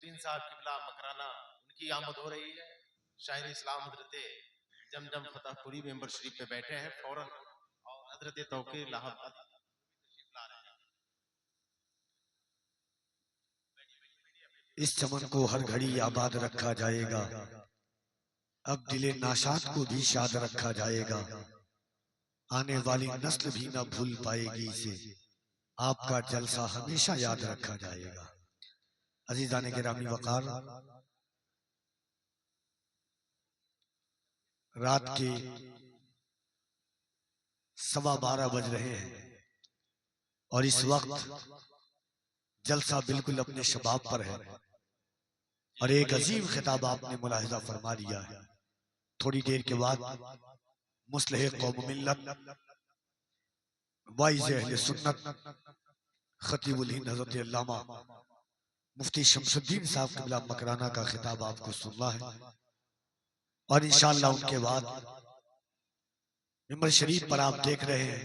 नसरुद्दीन साहब किबला मकराना उनकी आमद हो रही है। शाहिर इस्लाम हजरत जमजम फतेहपुरी मेंबर शरीफ पे बैठे हैं फौरन और हजरत तौकीर इलाहाबादी तशरीफ ला रहे हैं। इस चमन को हर घड़ी आबाद रखा जाएगा, अब दिले नाशाद को भी शाद रखा जाएगा। आने वाली नस्ल भी ना भूल पाएगी इसे, आपका जलसा हमेशा याद रखा जाएगा। अजीजान गिरामी वकार, रात के 12:15 बज रहे हैं और इस वक्त जलसा बिल्कुल अपने शबाब पर है और एक अजीम खिताब आपने मुलाहिजा फरमा लिया है। थोड़ी देर के बाद मुस्लिह कौम मिल्लत वाइज़ अहले सुन्नत खतीबुल हिंद हज़रत अल्लामा मुफ्ती शमसुद्दीन साहब क़िबला मकराना का खिताब आपको सुनना है और इंशाअल्लाह उनके बाद मिंबर शरीफ पर आप देख रहे हैं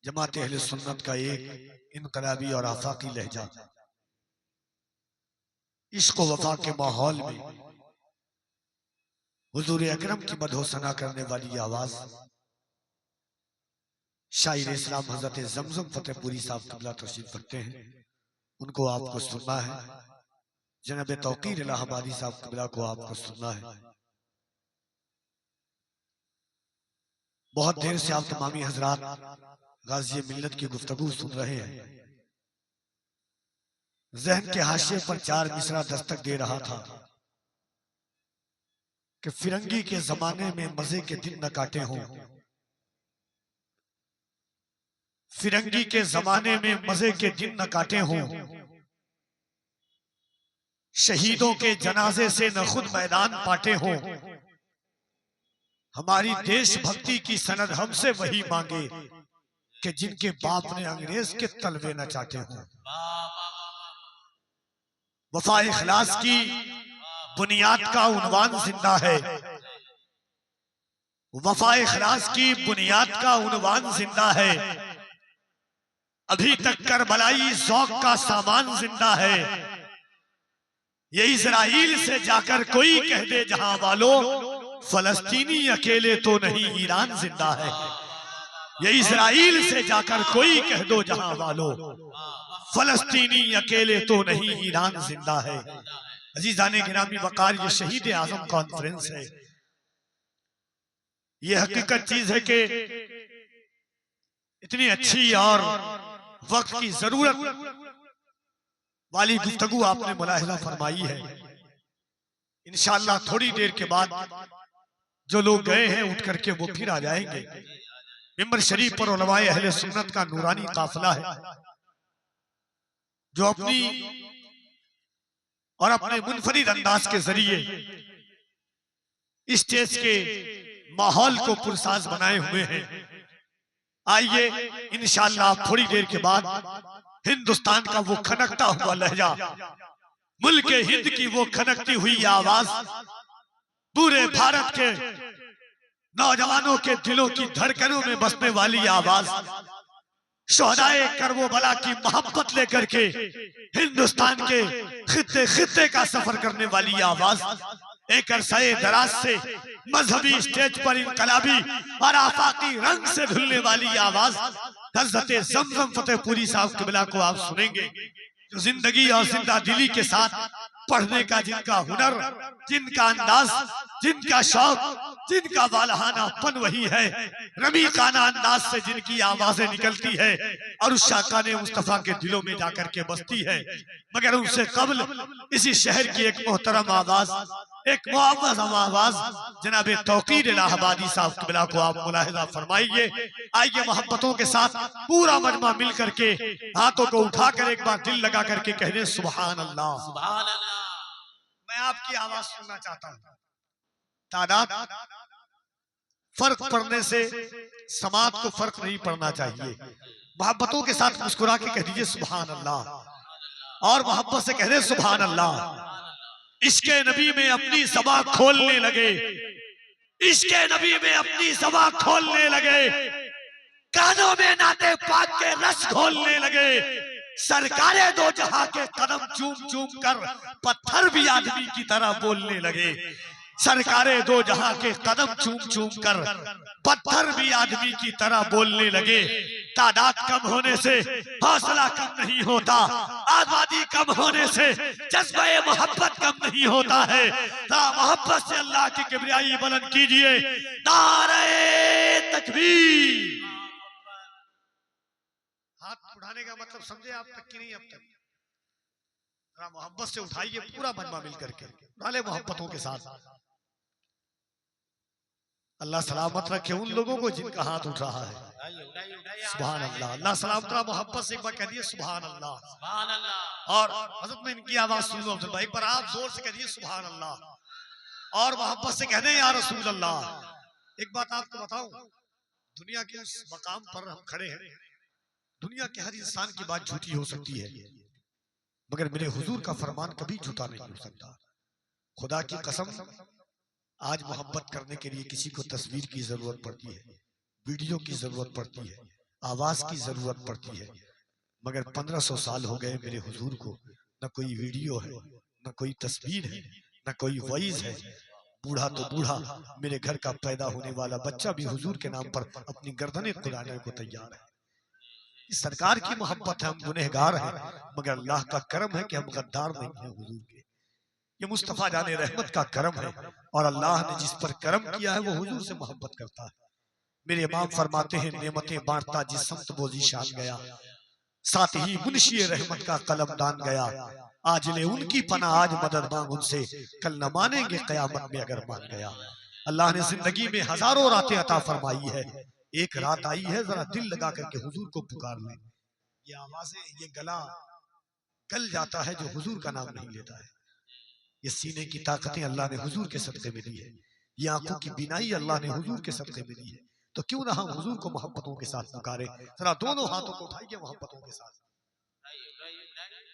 जमात अहले सुन्नत का एक इनकलाबी और आफाकी लहजा। इश्क व वफा के माहौल में हुजूर अकरम की मदहो सना करने वाली आवाज शायर इस्लाम हजरत जमजम फतेहपुरी साहब क़िबला तशरीफ रखते हैं, उनको आपको सुनना है। जनाब तौकीर इलाहाबादी साहब क़िबला को आपको सुनना है। बहुत देर से आप तमामी हजरात गाज़ी मिल्लत की गुफ्तगू सुन रहे हैं। जहन के हाशिए पर 4 मिसरा दस्तक दे रहा था कि फिरंगी के जमाने में मजे के दिन न काटे हों, फिरंगी के जमाने में मजे के दिन न काटे हों, शहीदों के जनाजे से न खुद मैदान पाटे हों, हमारी देशभक्ति की सनद हमसे वही मांगे कि जिनके बाप ने अंग्रेज के तलवे न चाटे हों। वफा इखलास की बुनियाद का उन्वान जिंदा है, वफा इखलास की बुनियाद का उन्वान जिंदा है, अभी तक करबलाई ज़ौक़ का सामान जिंदा है। ये इजराइल से जाकर कोई कह दे जहां वालों, फलस्तीनी अकेले तो नहीं ईरान जिंदा है। ये इजराइल से जाकर कोई कह दो जहां वालों, फलस्तीनी अकेले तो नहीं ईरान जिंदा है। अजीजाने गिरामी वकार, ये शहीद आजम कॉन्फ्रेंस है। ये हकीकत चीज है कि इतनी अच्छी और वक्त की जरूरत वाली गुफ्तगू आपने मुलाहिजा फरमाई है। इंशाअल्लाह थोड़ी देर के बाद जो लोग गए हैं उठ करके वो फिर आ जाएंगे। मिंबर शरीफ पर उलमाए अहले सुन्नत का नूरानी काफिला है जो अपनी और अपने मुनफरिद अंदाज के जरिए स्टेज के माहौल को पुरसाज बनाए हुए हैं। आइए इंशाअल्लाह थोड़ी देर के बाद हिंदुस्तान का वो खनकता हुआ लहजा, मुल्क हिंद की वो खनकती हुई आवाज, पूरे भारत के नौजवानों के दिलों की धड़कनों में बसने वाली आवाज, शोहदाए करबला की मोहब्बत लेकर के हिंदुस्तान के खित्ते खित्ते का सफर करने वाली आवाज, एक अरसाए दराज से मजहबी स्टेज पर इनकलाबी और आफाकी रंग से धुलने वाली आवाज हज़रत जमजम फतेहपुरी साहब क़िबला को आप सुनेंगे, जो जिंदगी और जिंदा दिली के साथ पढ़ने का जिनका हुनर, जिनका अंदाज, जिनका शौक, जिनका वालहानापन वही है। रमीकाना अंदाज से जिनकी आवाजें निकलती है और उस शाकाने मुस्तफा के दिलों में जाकर के बसती है। मगर उनसे कबल इसी शहर की एक मोहतरम आवाज, एक मुअज़्ज़म आवाज जनाब तौकीर इलाहाबादी साहब क़िबला को आप मुलाहिजा फरमाइए। आइए मोहब्बतों के साथ पूरा मजमा मिल करके हाथों को उठाकर एक बार दिल लगा करके कह दे सुभान अल्लाह, सुभान अल्लाह। मैं आपकी आवाज सुनना चाहता हूँ। तादाद फर्क पड़ने से समाज को फर्क नहीं पड़ना चाहिए। मोहब्बतों के साथ मुस्कुरा के कह दीजिए सुभान अल्लाह और मोहब्बत से कह दे सुभान अल्लाह। इश्के नबी में अपनी ज़बां खोलने लगे, इश्के नबी में अपनी ज़बां खोलने लगे, कानों में नाते पाक के रस घोलने लगे, सरकारे दो जहां के कदम चूम चूम कर पत्थर भी आदमी की तरह बोलने लगे। सरकारे दो जहां के कदम चूम चूम कर पत्थर भी आदमी की तरह बोलने लगे। तादाद कम होने से हौसला कम नहीं होता, आबादी कम होने से जज्बा मोहब्बत कम नहीं होता है। मोहब्बत से अल्लाह की किबरियाई बुलंद कीजिए, नारे तकबीर। हाथ उठाने का मतलब समझे आप तक कि नहीं? अब तक मोहब्बत से उठाइए, पूरा मजमा मिल करके नाले मोहब्बतों के साथ। अल्लाह सलामत रखे उन लोगों को जिनका हाथ उठ रहा है। सुभान अल्लाह। अल्लाह सलामत रहा। मोहब्बत से एक बार कह दिए सुभान अल्लाह, सुभान अल्लाह। और हजरत में इनकी आवाज सुन लो अब्दुल भाई, पर आप जोर से कह दिए सुभान अल्लाह और मोहब्बत से कह दें या रसूल अल्लाह। एक बात आपको बताऊं, दुनिया के उस मकाम पर हम खड़े हैं, दुनिया के हर इंसान की बात झूठी हो सकती है, मगर मेरे हुजूर का फरमान कभी झूठा नहीं हो सकता। खुदा की कसम, आज मोहब्बत करने के लिए किसी को तस्वीर की जरूरत पड़ती है, वीडियो की जरूरत पड़ती है, आवाज की जरूरत पड़ती है, मगर 1500 साल हो गए मेरे हुजूर को, न कोई वीडियो है, न कोई तस्वीर है, न कोई वॉइस है। बूढ़ा तो बूढ़ा, मेरे घर का पैदा होने वाला बच्चा भी हुजूर के नाम पर अपनी गर्दनें खुलाने को तैयार है। इस सरकार की मोहब्बत है, हम गुनहगार हैं, मगर अल्लाह का करम है कि हम गद्दार नहीं हैं हुजूर के। ये मुस्तफा जाने रहमत का करम है, और अल्लाह ने जिस पर करम किया है वो हुजूर से मोहब्बत करता है। मेरे इमाम फरमाते हैं, नेमतें बांटता जिस संत वो जीशान गया, साथ ही मुंशी रहमत का कलम दान गया। आज ले उनकी पना आज मदद मांग उनसे, कल न मानेंगे कयामत में अगर मान गया। अल्लाह ने जिंदगी में हजारों रातें अता फरमाई है, एक रात आई है जरा दिल लगा करके हुजूर को पुकार लें। ये आवाजें, ये गला गल जाता है जो हुजूर का नाम नहीं लेता है। ये सीने की ताकतें अल्लाह ने हुजूर के सदके में दी है, ये आंखों की बीनाई अल्लाह ने हुजूर के सदके में दी है। तो क्यों ना हम हुजूर को मोहब्बतों के साथ पुकारे। जरा दोनों हाथों को उठाइए मोहब्बतों के साथ।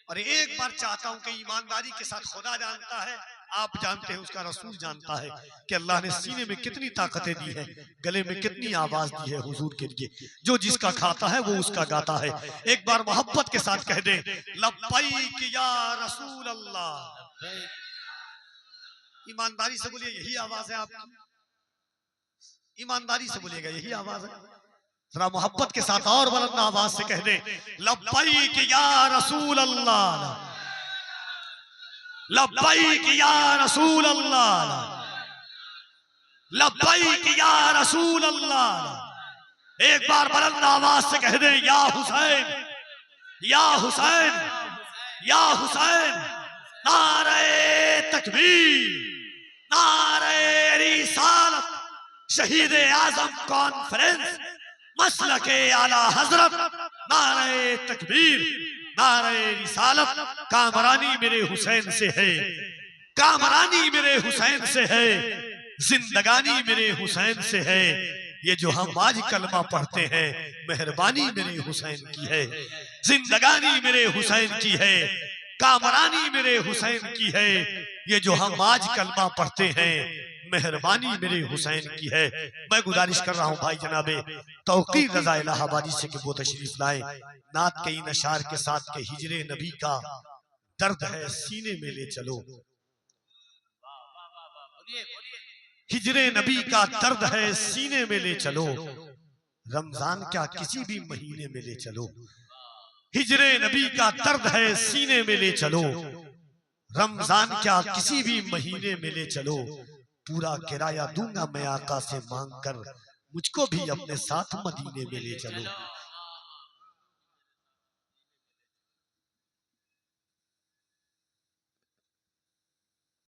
और एक बार चाहता हूं कि ईमानदारी के साथ, खुदा जानता है, आप जानते हैं, उसका रसूल जानता है कि अल्लाह ने सीने में कितनी ताकतें दी है, गले में कितनी आवाज दी है हुजूर के लिए। जो जिसका खाता है वो उसका गाता है। एक बार मोहब्बत के साथ कह दे, लब्बैक या रसूल अल्लाह। ईमानदारी से बोलिए, यही आवाज है आपकी, ईमानदारी से बोलिएगा, यही आवाज है। जरा मोहब्बत के साथ और बुलंद आवाज से कह दे, लब्बैक या रसूल अल्लाह, लब्बैक या रसूल अल्लाह, लब्बैक या रसूल अल्लाह। एक बार बुलंद आवाज से कह दे, या हुसैन, या हुसैन, या हुसैन। नारे तकबीर, नारे रिसालत, शहीद आजम कॉन्फ्रेंस, मसलके आला हजरत, नारे तकबीर, नारे रिसालत। कामरानी मेरे हुसैन से है, कामरानी मेरे हुसैन से है, जिंदगानी मेरे हुसैन से है। ये जो हम आज कलमा पढ़ते हैं, मेहरबानी मेरे हुसैन की है, जिंदगानी मेरे हुसैन की है, कामरानी मेरे हुसैन की है। ये जो हम आज कलमा पढ़ते हैं, मेहरबानी मेरे हुसैन की है। मैं गुजारिश कर रहा हूँ भाई जनाबे तौकीर रजा इलाहाबादी से कि वो तशरीफ लाए, नात के इन अशार के साथ के हिजरे नबी का दर्द है सीने में ले चलो, हिजरे नबी का दर्द है सीने में ले चलो, रमजान क्या किसी भी महीने में ले चलो, हिजरे नबी का दर्द है सीने में ले चलो, रमजान क्या किसी भी महीने में ले चलो। पूरा किराया दूंगा मैं आका से मांग कर, मुझको भी अपने साथ मदीने में ले चलो।